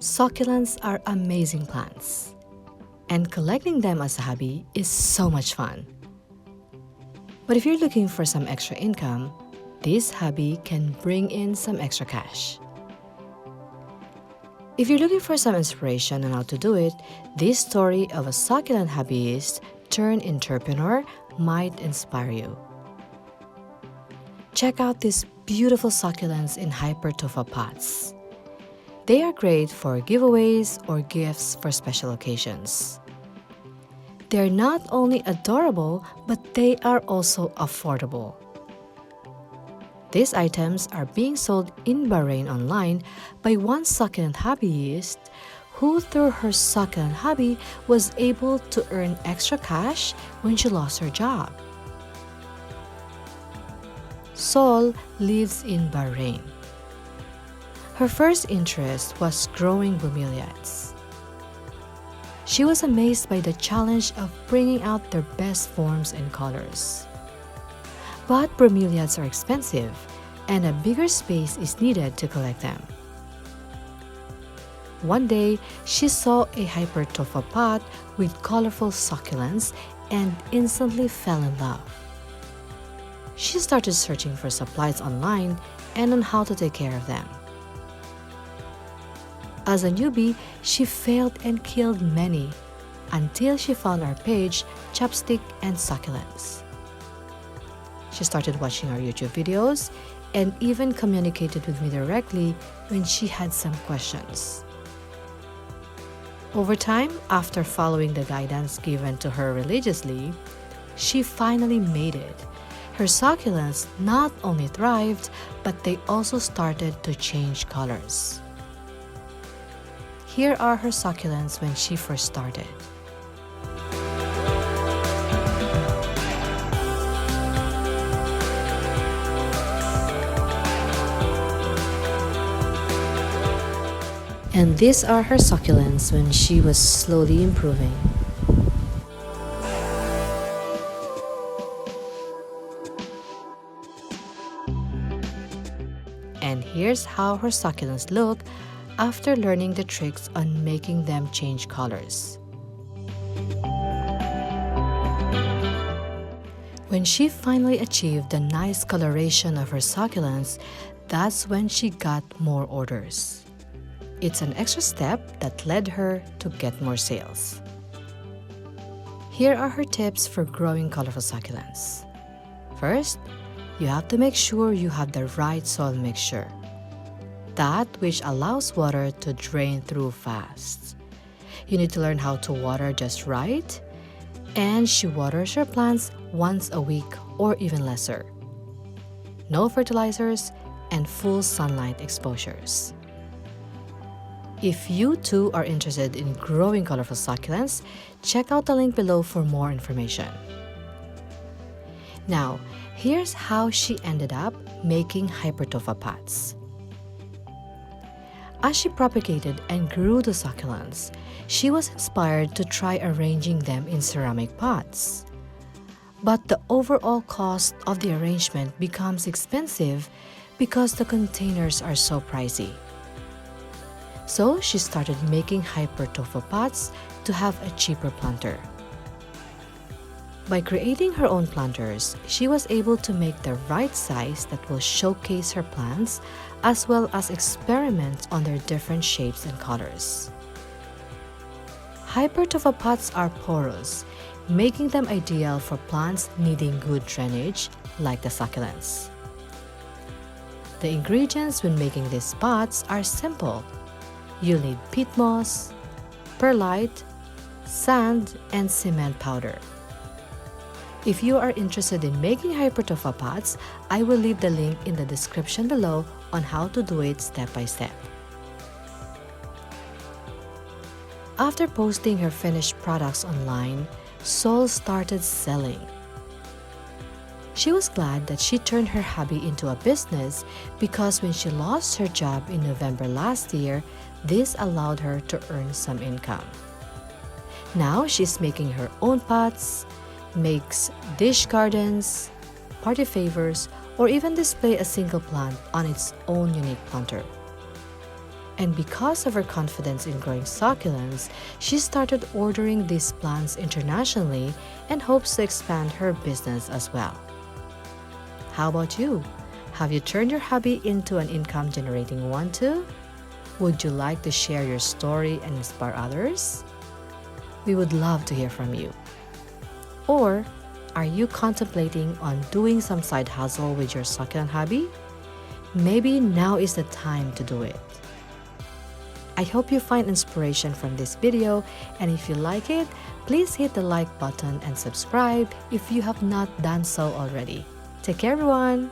Succulents are amazing plants, and collecting them as a hobby is so much fun. But if you're looking for some extra income, this hobby can bring in some extra cash. If you're looking for some inspiration on how to do it, this story of a succulent hobbyist turned entrepreneur might inspire you. Check out these beautiful succulents in Hypertova Pots. They are great for giveaways or gifts for special occasions. They're not only adorable, but they are also affordable. These items are being sold in Bahrain online by one succulent hobbyist who, through her succulent hobby, was able to earn extra cash when she lost her job. Sol lives in Bahrain. Her first interest was growing bromeliads. She was amazed by the challenge of bringing out their best forms and colors. But bromeliads are expensive, and a bigger space is needed to collect them. One day, she saw a Hypertova pot with colorful succulents and instantly fell in love. She started searching for supplies online and on how to take care of them. As a newbie, she failed and killed many until she found our page, Chopstick and Succulents. She started watching our YouTube videos and even communicated with me directly when she had some questions. Over time, after following the guidance given to her religiously, she finally made it. Her succulents not only thrived, but they also started to change colors. Here are her succulents when she first started. And these are her succulents when she was slowly improving. And here's how her succulents look after learning the tricks on making them change colors. When she finally achieved the nice coloration of her succulents, that's when she got more orders. It's an extra step that led her to get more sales. Here are her tips for growing colorful succulents. First, you have to make sure you have the right soil mixture, that which allows water to drain through fast. You need to learn how to water just right, and she waters her plants once a week or even lesser. No fertilizers and full sunlight exposures. If you too are interested in growing colorful succulents, check out the link below for more information. Now, here's how she ended up making Hypertova pots. As she propagated and grew the succulents, she was inspired to try arranging them in ceramic pots. But the overall cost of the arrangement becomes expensive because the containers are so pricey. So she started making Hypertova pots to have a cheaper planter. By creating her own planters, she was able to make the right size that will showcase her plants, as well as experiment on their different shapes and colors. Hypertova pots are porous, making them ideal for plants needing good drainage, like the succulents. The ingredients when making these pots are simple. You'll need peat moss, perlite, sand, and cement powder. If you are interested in making Hypertova pots, I will leave the link in the description below on how to do it step by step. After posting her finished products online, Sol started selling. She was glad that she turned her hobby into a business because when she lost her job in November last year, this allowed her to earn some income. Now she's making her own pots, makes dish gardens, party favors, or even display a single plant on its own unique planter. And because of her confidence in growing succulents, she started ordering these plants internationally and hopes to expand her business as well. How about you? Have you turned your hobby into an income-generating one too? Would you like to share your story and inspire others? We would love to hear from you. Or, are you contemplating on doing some side hustle with your succulent hobby? Maybe now is the time to do it. I hope you find inspiration from this video, and if you like it, please hit the like button and subscribe if you have not done so already. Take care, everyone!